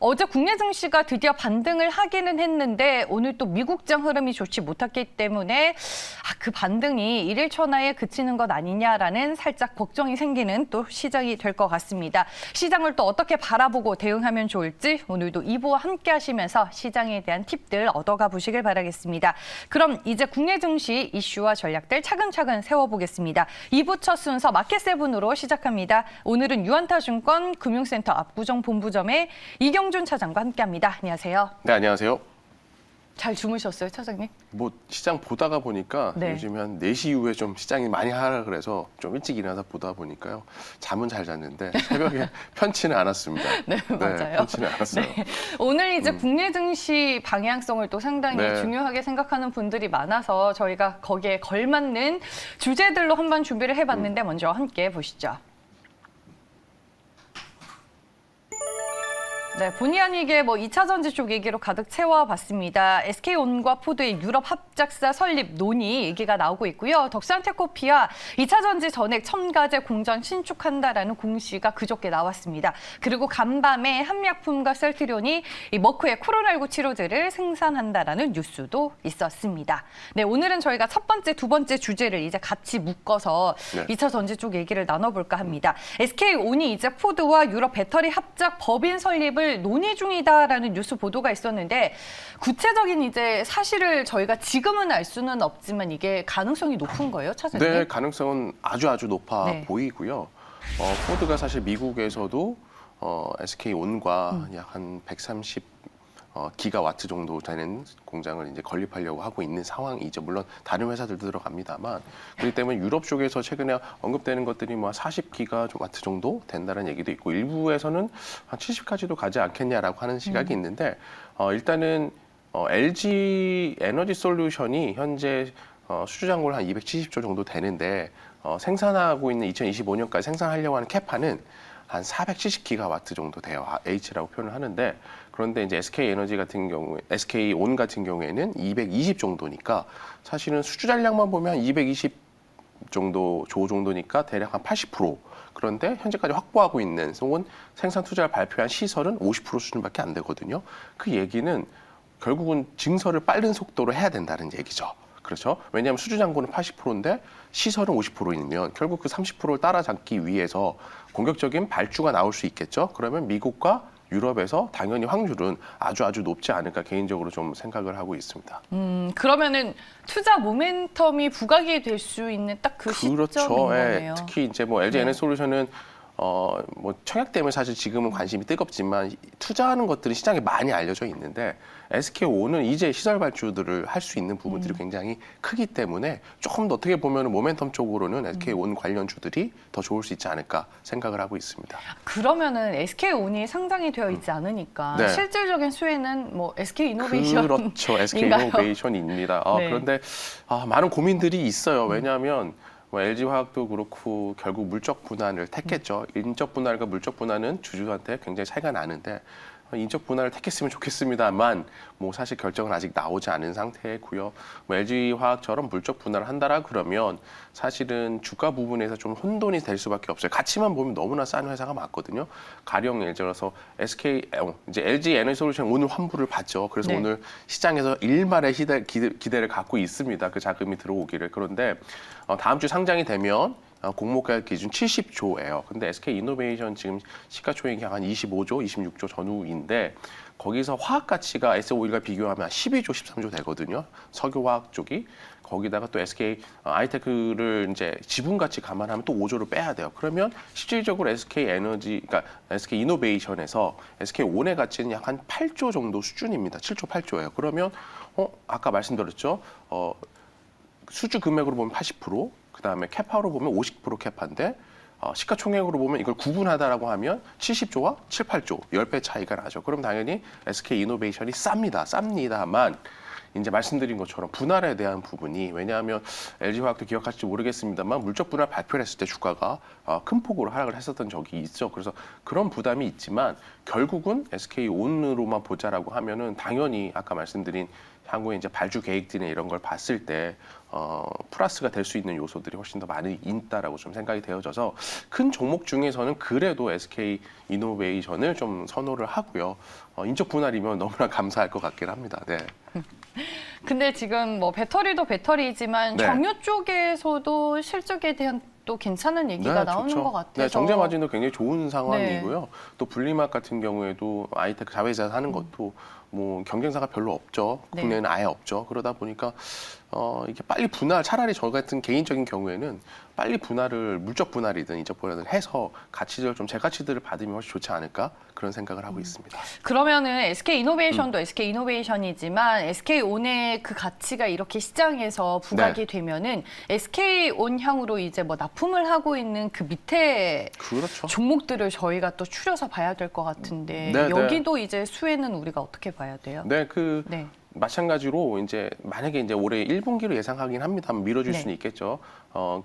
어제 국내 증시가 드디어 반등을 하기는 했는데 오늘 또 미국장 흐름이 좋지 못했기 때문에 그 반등이 일일 천하에 그치는 것 아니냐라는 살짝 걱정이 생기는 또 시장이 될 것 같습니다. 시장을 또 어떻게 바라보고 대응하면 좋을지 오늘도 2부와 함께 하시면서 시장에 대한 팁들 얻어가 보시길 바라겠습니다. 그럼 이제 국내 증시 이슈와 전략들 차근차근 세워보겠습니다. 2부 첫 순서 마켓세븐으로 시작합니다. 오늘은 유안타증권 금융센터 압구정본부점의 이경준 차장과 함께합니다. 안녕하세요. 네, 안녕하세요. 잘 주무셨어요, 차장님? 뭐 시장 보다가 보니까 네. 요즘에 한 4시 이후에 좀 시장이 많이 하락을 해서 좀 일찍 일어나서 보다 보니까요. 잠은 잘 잤는데 새벽에 편치는 않았습니다. 네, 맞아요. 편치는 않았어요. 네. 오늘 이제 국내 증시 방향성을 또 상당히 네. 중요하게 생각하는 분들이 많아서 저희가 거기에 걸맞는 주제들로 한번 준비를 해봤는데 먼저 함께 보시죠. 네, 본의 아니게 2차 전지 쪽 얘기로 가득 채워봤습니다. SK온과 포드의 유럽 합작사 설립 논의 얘기가 나오고 있고요. 덕산테크코피아 2차 전지 전액 첨가제 공장 신축한다라는 공시가 그저께 나왔습니다. 그리고 간밤에 한미약품과 셀트리온이 이 머크의 코로나19 치료제를 생산한다라는 뉴스도 있었습니다. 네, 오늘은 저희가 첫 번째, 두 번째 주제를 이제 같이 묶어서 네. 2차 전지 쪽 얘기를 나눠볼까 합니다. SK온이 이제 포드와 유럽 배터리 합작 법인 설립을 논의 중이다라는 뉴스 보도가 있었는데 구체적인 이제 사실을 저희가 지금은 알 수는 없지만 이게 가능성이 높은 거예요, 차장님? 네, 가능성은 아주 높아 네. 보이고요. 포드가 사실 미국에서도 SK온과 약 한 130 기가와트 정도 되는 공장을 이제 건립하려고 하고 있는 상황이죠. 물론 다른 회사들도 들어갑니다만 그렇기 때문에 유럽 쪽에서 최근에 언급되는 것들이 40기가와트 정도 된다는 얘기도 있고 일부에서는 한 70까지도 가지 않겠냐라고 하는 시각이 있는데 일단은 LG 에너지 솔루션이 현재 수주 잔고를 한 270조 정도 되는데 생산하고 있는 2025년까지 생산하려고 하는 캐파는 한 470기가와트 정도 돼요. H라고 표현을 하는데 그런데 이제 SK에너지 같은 경우에 SK온 같은 경우에는 220 정도니까 사실은 수주 잔량만 보면 한 220 정도 조 정도니까 대략 한 80%. 그런데 현재까지 확보하고 있는 혹은 생산 투자를 발표한 시설은 50% 수준밖에 안 되거든요. 그 얘기는 결국은 증설을 빠른 속도로 해야 된다는 얘기죠. 그렇죠. 왜냐하면 수주 잔고는 80%인데 시설은 50%이면 결국 그 30%를 따라잡기 위해서 공격적인 발주가 나올 수 있겠죠. 그러면 미국과 유럽에서 당연히 확률은 아주 높지 않을까 개인적으로 좀 생각을 하고 있습니다. 그러면은 투자 모멘텀이 부각이 될 수 있는 딱 그 시점인 그렇죠. 거네요. 특히 이제 LG 에너지솔루션은 청약 때문에 사실 지금은 관심이 뜨겁지만 투자하는 것들이 시장에 많이 알려져 있는데 SK온은 이제 시설 발주들을 할 수 있는 부분들이 굉장히 크기 때문에 조금 더 어떻게 보면 모멘텀 쪽으로는 SK온 관련주들이 더 좋을 수 있지 않을까 생각을 하고 있습니다. 그러면은 SK온이 상장이 되어 있지 않으니까 네. 실질적인 수혜는 SK이노베이션 그렇죠. SK이노베이션입니다. 네. 그런데 많은 고민들이 있어요. 왜냐하면 LG화학도 그렇고 결국 물적 분할을 택했죠. 인적 분할과 물적 분할은 주주한테 굉장히 차이가 나는데 인적 분할을 택했으면 좋겠습니다만 사실 결정은 아직 나오지 않은 상태고요. LG화학처럼 물적 분할을 한다라 그러면 사실은 주가 부분에서 좀 혼돈이 될 수밖에 없어요. 가치만 보면 너무나 싼 회사가 많거든요. 가령 예를 들어서 이제 LG 에너지솔루션 오늘 환불을 받죠. 그래서 네. 오늘 시장에서 일말의 기대를 갖고 있습니다. 그 자금이 들어오기를. 그런데 다음 주 상장이 되면 공모가액 기준 70조예요. 근데 SK이노베이션 지금 시가총액이 한 25조, 26조 전후인데 거기서 화학 가치가 S5일과 비교하면 한 12조, 13조 되거든요. 석유화학 쪽이. 거기다가 또 SK 아이테크를 이제 지분 가치 감안하면 또 5조를 빼야 돼요. 그러면 실질적으로 그러니까 SK이노베이션에서 SK온의 가치는 약 한 8조 정도 수준입니다. 7조, 8조예요. 그러면 아까 말씀드렸죠. 수주 금액으로 보면 80%, 그다음에 캐파로 보면 50% 캐파인데 시가총액으로 보면 이걸 구분하다라고 하면 70조와 7, 8조, 10배 차이가 나죠. 그럼 당연히 SK이노베이션이 쌉니다만 이제 말씀드린 것처럼 분할에 대한 부분이 왜냐하면 LG화학도 기억하실지 모르겠습니다만 물적 분할 발표를 했을 때 주가가 큰 폭으로 하락을 했었던 적이 있죠. 그래서 그런 부담이 있지만 결국은 SK온으로만 보자라고 하면은 당연히 아까 말씀드린 향후에 이제 발주 계획들이나 이런 걸 봤을 때 플러스가 될 수 있는 요소들이 훨씬 더 많이 있다라고 좀 생각이 되어져서 큰 종목 중에서는 그래도 SK 이노베이션을 좀 선호를 하고요. 인적 분할이면 너무나 감사할 것 같긴 합니다. 네. 근데 지금 뭐 배터리도 배터리지만 네. 정유 쪽에서도 실적에 대한 또 괜찮은 얘기가 나오는 좋죠. 것 같아서. 네, 정제 마진도 굉장히 좋은 상황이고요. 또 분리막 같은 경우에도 아이테크 자회사 하는 것도 뭐 경쟁사가 별로 없죠. 네. 국내에는 아예 없죠. 그러다 보니까 이게 빨리 분할, 차라리 저 같은 개인적인 경우에는 빨리 분할을 물적 분할이든 인적 분할을 해서 가치를 좀 제 가치들을 받으면 훨씬 좋지 않을까 그런 생각을 하고 있습니다. 그러면은 SK 이노베이션도 SK 이노베이션이지만 SK 온의 그 가치가 이렇게 시장에서 부각이 되면은 SK 온 향으로 이제 뭐 납품을 하고 있는 그 밑에 그렇죠. 종목들을 저희가 또 추려서 봐야 될 것 같은데 네, 여기도 이제 수혜는 우리가 어떻게 봐야 돼요? 네, 네. 마찬가지로 이제 만약에 이제 올해 1분기로 예상하긴 합니다. 밀어줄 네. 수는 있겠죠.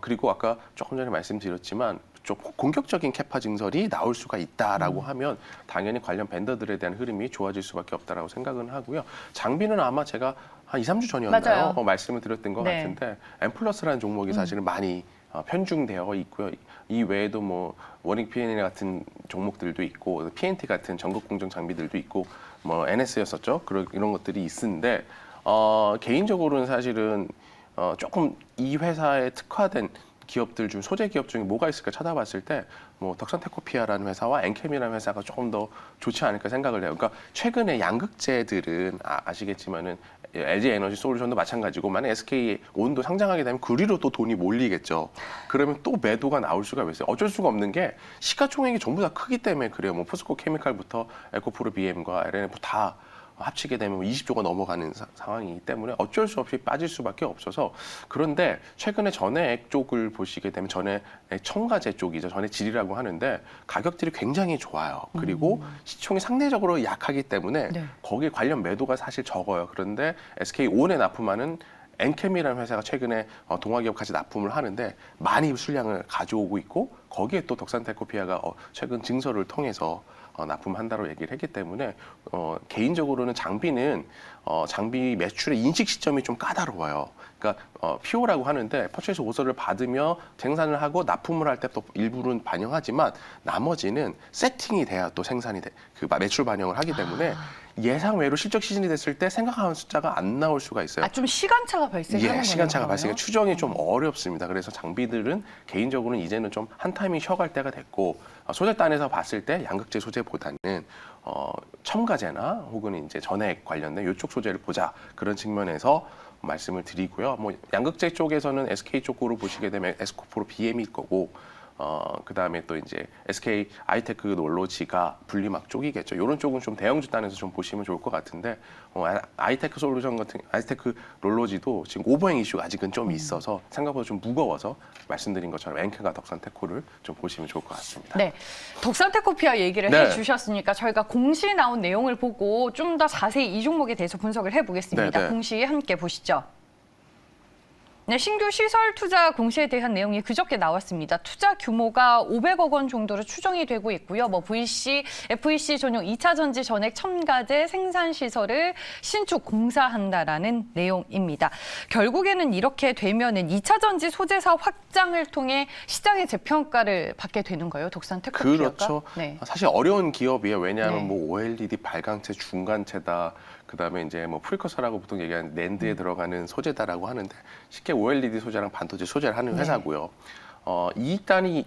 그리고 아까 조금 전에 말씀드렸지만 좀 공격적인 캐파 증설이 나올 수가 있다라고 하면 당연히 관련 벤더들에 대한 흐름이 좋아질 수밖에 없다라고 생각은 하고요. 장비는 아마 제가 한 2, 3주 전이었나요? 맞아요. 말씀을 드렸던 것 네. 같은데 엠플러스라는 종목이 사실은 많이 편중되어 있고요. 이 외에도 뭐 워닝 P&L 같은 종목들도 있고 PNT 같은 전극 공정 장비들도 있고 뭐 NS였었죠. 이런 것들이 있는데 개인적으로는 사실은 조금 이 회사에 특화된 기업들 중 소재 기업 중에 뭐가 있을까 찾아봤을 때 뭐 덕산테코피아라는 회사와 엔캠이라는 회사가 조금 더 좋지 않을까 생각을 해요. 그러니까 최근에 양극재들은 아시겠지만은 LG 에너지 솔루션도 마찬가지고 만약 SK 온도 상장하게 되면 그리로 또 돈이 몰리겠죠. 그러면 또 매도가 나올 수가 있어요. 어쩔 수가 없는 게 시가총액이 전부 다 크기 때문에 그래요. 뭐 포스코 케미칼부터 에코프로 BM과 LNF 다 합치게 되면 20조가 넘어가는 상황이기 때문에 어쩔 수 없이 빠질 수밖에 없어서 그런데 최근에 전해액 쪽을 보시게 되면 전해액 첨가제 쪽이죠. 전해질이라고 하는데 가격들이 굉장히 좋아요. 그리고 시총이 상대적으로 약하기 때문에 네. 거기에 관련 매도가 사실 적어요. 그런데 SK 온에 납품하는 엔캠이라는 회사가 최근에 동아기업 같이 납품을 하는데 많이 수량을 가져오고 있고 거기에 또 덕산테코피아가 최근 증설을 통해서 납품한다고 얘기를 했기 때문에 개인적으로는 장비는 장비 매출의 인식 시점이 좀 까다로워요. 그러니까 PO라고 하는데 퍼체이스 오더를 받으며 생산을 하고 납품을 할 때 또 일부는 반영하지만 나머지는 세팅이 돼야 또 생산이 그 매출 반영을 하기 때문에 예상 외로 실적 시즌이 됐을 때 생각하는 숫자가 안 나올 수가 있어요. 좀 시간차가 발생하는 거예요. 시간차가 발생해 추정이 좀 어렵습니다. 그래서 장비들은 개인적으로는 이제는 좀 한 타이밍 쉬어갈 때가 됐고 소재단에서 봤을 때 양극재 소재보다는 첨가제나 혹은 이제 전해액 관련된 이쪽 소재를 보자 그런 측면에서 말씀을 드리고요. 뭐 양극재 쪽에서는 SK 쪽으로 보시게 되면 에스코프로 BM일 거고. 그다음에 또 이제 SK 아이테크 롤로지가 분리막 쪽이겠죠. 이런 쪽은 좀 대형 주단에서 좀 보시면 좋을 것 같은데 아이테크 솔루션 같은 아이테크 롤로지도 지금 오버행 이슈가 아직은 좀 있어서 생각보다 좀 무거워서 말씀드린 것처럼 엔크가 덕산테코를 좀 보시면 좋을 것 같습니다. 네, 덕산테코피아 얘기를 네. 해주셨으니까 저희가 공시 나온 내용을 보고 좀 더 자세히 이 종목에 대해서 분석을 해보겠습니다. 네, 네. 공시 함께 보시죠. 네, 신규 시설 투자 공시에 대한 내용이 그저께 나왔습니다. 투자 규모가 500억 원 정도로 추정이 되고 있고요. 뭐 VC, FEC 전용 2차 전지 전액 첨가제 생산 시설을 신축 공사한다라는 내용입니다. 결국에는 이렇게 되면은 2차 전지 소재사 확장을 통해 시장의 재평가를 받게 되는 거예요. 덕산테코피아가. 그렇죠. 네. 사실 어려운 기업이에요. 왜냐하면 네. 뭐 OLED 발광체, 중간체다. 그다음에 이제 뭐 프리커서라고 보통 얘기하는 낸드에 들어가는 소재다라고 하는데 쉽게 OLED 소재랑 반도체 소재를 하는 네. 회사고요. 이익단이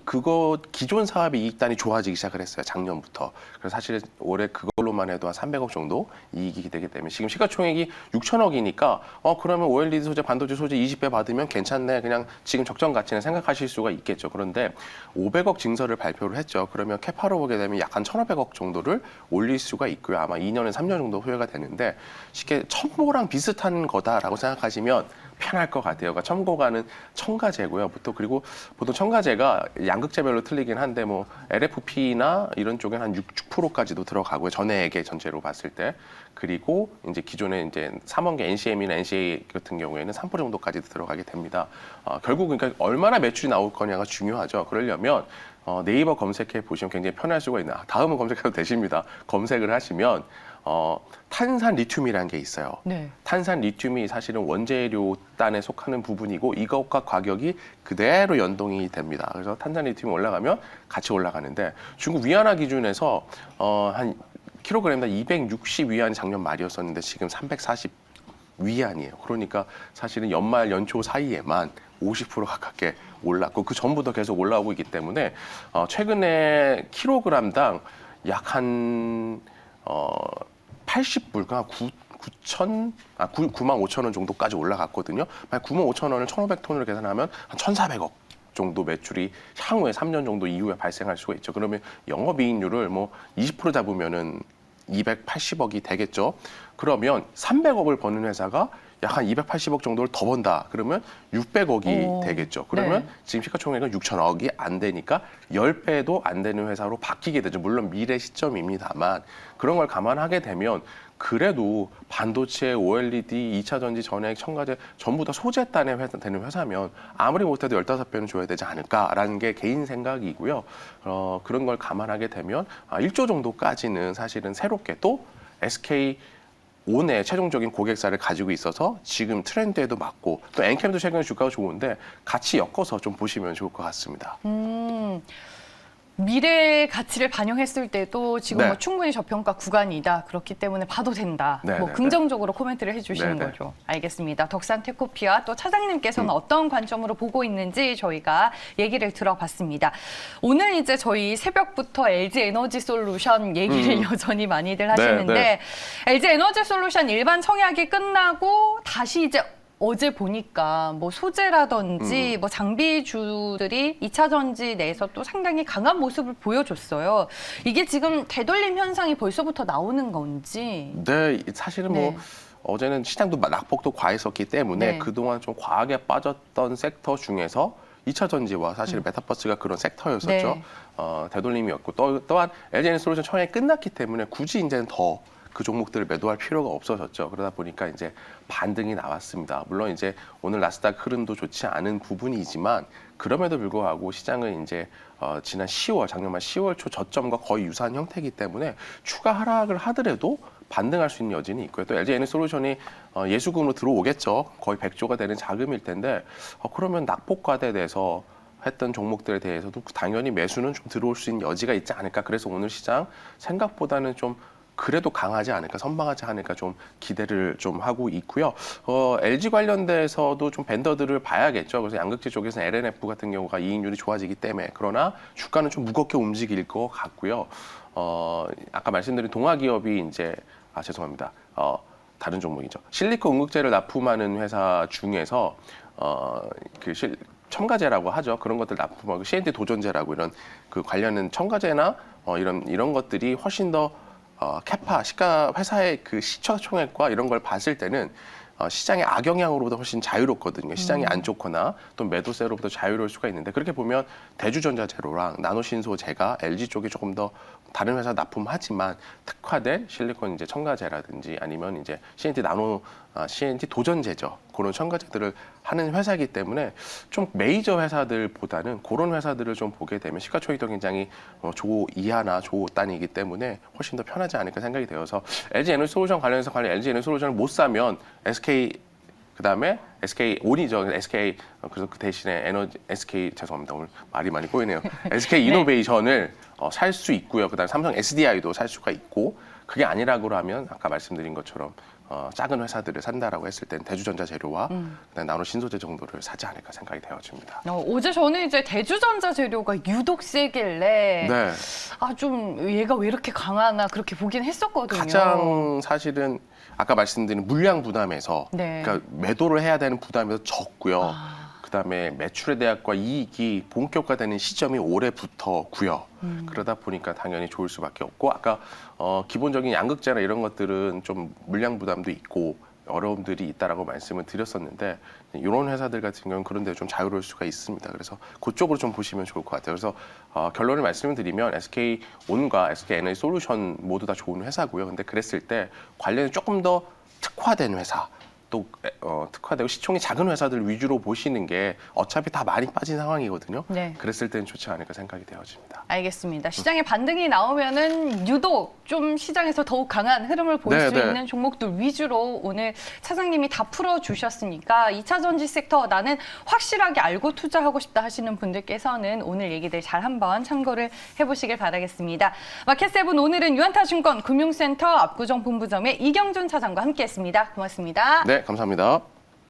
기존 사업의 이익단이 좋아지기 시작을 했어요. 작년부터. 그래서 사실 올해 그걸로만 해도 한 300억 정도 이익이 되기 때문에 지금 시가총액이 6천억이니까 그러면 OLED 소재, 반도체 소재 20배 받으면 괜찮네. 그냥 지금 적정 가치는 생각하실 수가 있겠죠. 그런데 500억 증설을 발표를 했죠. 그러면 캐파로 보게 되면 약 한 1,500억 정도를 올릴 수가 있고요. 아마 2년에서 3년 정도 후회가 되는데 쉽게 첨보랑 비슷한 거다라고 생각하시면 편할 것 같아요. 그러니까 첨고가는 첨가제고요. 그리고 보통 첨가제가 양극재별로 틀리긴 한데 뭐 LFP나 이런 쪽엔 한 6%까지도 들어가고요. 전해액의 전체로 봤을 때. 그리고 이제 기존에 이제 3원계 NCM이나 NCA 같은 경우에는 3% 정도까지도 들어가게 됩니다. 결국 그러니까 얼마나 매출이 나올 거냐가 중요하죠. 그러려면 네이버 검색해 보시면 굉장히 편할 수가 있나. 다음은 검색해도 되십니다. 검색을 하시면 탄산 리튬이라는 게 있어요. 네. 탄산 리튬이 사실은 원재료단에 속하는 부분이고 이것과 가격이 그대로 연동이 됩니다. 그래서 탄산 리튬이 올라가면 같이 올라가는데 중국 위안화 기준에서 한 킬로그램당 260 위안이 작년 말이었었는데 지금 340 위안이에요. 그러니까 사실은 연말 연초 사이에만 50% 가깝게 올랐고 그 전부터 계속 올라오고 있기 때문에 최근에 킬로그램당 약 한 80불, 그러니까 9만 5천 원 정도까지 올라갔거든요. 만약 9만 5천 원을 1,500톤으로 계산하면 한 1,400억 정도 매출이 향후에 3년 정도 이후에 발생할 수가 있죠. 그러면 영업이익률을 뭐 20% 잡으면은 280억이 되겠죠. 그러면 300억을 버는 회사가 약 한 280억 정도를 더 번다. 그러면 600억이 되겠죠. 그러면 네. 지금 시가총액은 6천억이 안 되니까 10배도 안 되는 회사로 바뀌게 되죠. 물론 미래 시점입니다만 그런 걸 감안하게 되면 그래도 반도체, OLED, 2차 전지, 전해액, 첨가제 전부 다 소재단에 되는 회사면 아무리 못해도 15배는 줘야 되지 않을까라는 게 개인 생각이고요. 그런 걸 감안하게 되면 1조 정도까지는 사실은 새롭게 또 SK 온의 최종적인 고객사를 가지고 있어서 지금 트렌드에도 맞고 또 엔캠도 최근에 주가가 좋은데 같이 엮어서 좀 보시면 좋을 것 같습니다. 미래의 가치를 반영했을 때도 지금 네. 뭐 충분히 저평가 구간이다. 그렇기 때문에 봐도 된다. 네, 뭐 네, 긍정적으로 코멘트를 해주시는 네, 네. 거죠. 알겠습니다. 덕산테코피아 또 차장님께서는 어떤 관점으로 보고 있는지 저희가 얘기를 들어봤습니다. 오늘 이제 저희 새벽부터 LG 에너지 솔루션 얘기를 여전히 많이들 하시는데 네. LG 에너지 솔루션 일반 청약이 끝나고 다시 이제 어제 보니까 뭐 소재라든지 뭐 장비주들이 2차 전지 내에서 또 상당히 강한 모습을 보여줬어요. 이게 지금 되돌림 현상이 벌써부터 나오는 건지. 네, 사실은 네. 뭐 어제는 시장도 낙폭도 과했었기 때문에 네. 그동안 좀 과하게 빠졌던 섹터 중에서 2차 전지와 사실 메타버스가 그런 섹터였었죠. 네. 되돌림이었고 또한 LG에너지솔루션 청약이 끝났기 때문에 굳이 이제는 더 그 종목들을 매도할 필요가 없어졌죠. 그러다 보니까 이제 반등이 나왔습니다. 물론 이제 오늘 나스닥 흐름도 좋지 않은 부분이지만 그럼에도 불구하고 시장은 이제 지난 10월, 작년 말 10월 초 저점과 거의 유사한 형태이기 때문에 추가 하락을 하더라도 반등할 수 있는 여지는 있고요. 또 LG에너지솔루션이 예수금으로 들어오겠죠. 거의 100조가 되는 자금일 텐데 그러면 낙폭과대돼서 했던 종목들에 대해서도 당연히 매수는 좀 들어올 수 있는 여지가 있지 않을까. 그래서 오늘 시장 생각보다는 좀 그래도 강하지 않을까, 선방하지 않을까 좀 기대를 좀 하고 있고요. LG 관련돼서도 좀 벤더들을 봐야겠죠. 그래서 양극재 쪽에서는 LNF 같은 경우가 이익률이 좋아지기 때문에 그러나 주가는 좀 무겁게 움직일 것 같고요. 아까 말씀드린 동아기업이 이제 죄송합니다. 다른 종목이죠. 실리콘 응급제를 납품하는 회사 중에서 첨가제라고 하죠. 그런 것들 납품하고 CNT 도전제라고 이런 그 관련된 첨가제나 이런 것들이 훨씬 더 시가 회사의 그 시가총액과 이런 걸 봤을 때는 시장의 악영향으로부터 훨씬 자유롭거든요. 시장이 안 좋거나 또 매도세로부터 자유로울 수가 있는데 그렇게 보면 대주전자재료랑 나노신소재가 LG 쪽이 조금 더 다른 회사 납품하지만 특화된 실리콘 이제 첨가제라든지 아니면 이제 CNT 도전제죠. 그런 첨가제들을 하는 회사이기 때문에 좀 메이저 회사들보다는 그런 회사들을 좀 보게 되면 시가총액도 굉장히 조 이하나 조 단위이기 때문에 훨씬 더 편하지 않을까 생각이 되어서 LG에너지솔루션 관련해서 LG에너지솔루션을 못 사면 SK 그다음에 SK 온이죠. SK 그래서 그 대신에 SK 죄송합니다. 오늘 말이 많이 꼬이네요. SK 이노베이션을 살 수 있고요. 그다음에 삼성 SDI도 살 수가 있고 그게 아니라고 하면 아까 말씀드린 것처럼 작은 회사들을 산다라고 했을 땐 대주전자 재료와 그다음에 나노 신소재 정도를 사지 않을까 생각이 되어집니다. 어제 저는 이제 대주전자 재료가 유독 세길래 네. 좀 얘가 왜 이렇게 강하나 그렇게 보긴 했었거든요. 가장 사실은 아까 말씀드린 물량 부담에서 네. 그러니까 매도를 해야 되는 부담에서 적고요. 그다음에 매출의 대학과 이익이 본격화되는 시점이 올해부터고요. 그러다 보니까 당연히 좋을 수밖에 없고 아까 기본적인 양극재나 이런 것들은 좀 물량 부담도 있고 어려움들이 있다라고 말씀을 드렸었는데 이런 회사들 같은 경우는 그런 데 좀 자유로울 수가 있습니다. 그래서 그쪽으로 좀 보시면 좋을 것 같아요. 그래서 결론을 말씀을 드리면 SK온과 SK에너지솔루션 모두 다 좋은 회사고요. 근데 그랬을 때 관련이 조금 더 특화된 회사 또 특화되고 시총이 작은 회사들 위주로 보시는 게 어차피 다 많이 빠진 상황이거든요. 네. 그랬을 때는 좋지 않을까 생각이 되어집니다. 알겠습니다. 시장에 반등이 나오면은 유독 좀 시장에서 더욱 강한 흐름을 볼 네, 수 네. 있는 종목들 위주로 오늘 차장님이 다 풀어주셨으니까 2차 전지 섹터 나는 확실하게 알고 투자하고 싶다 하시는 분들께서는 오늘 얘기들 잘 한번 참고를 해보시길 바라겠습니다. 마켓세븐 오늘은 유한타증권 금융센터 압구정 본부점의 이경준 차장과 함께했습니다. 고맙습니다. 네, 감사합니다.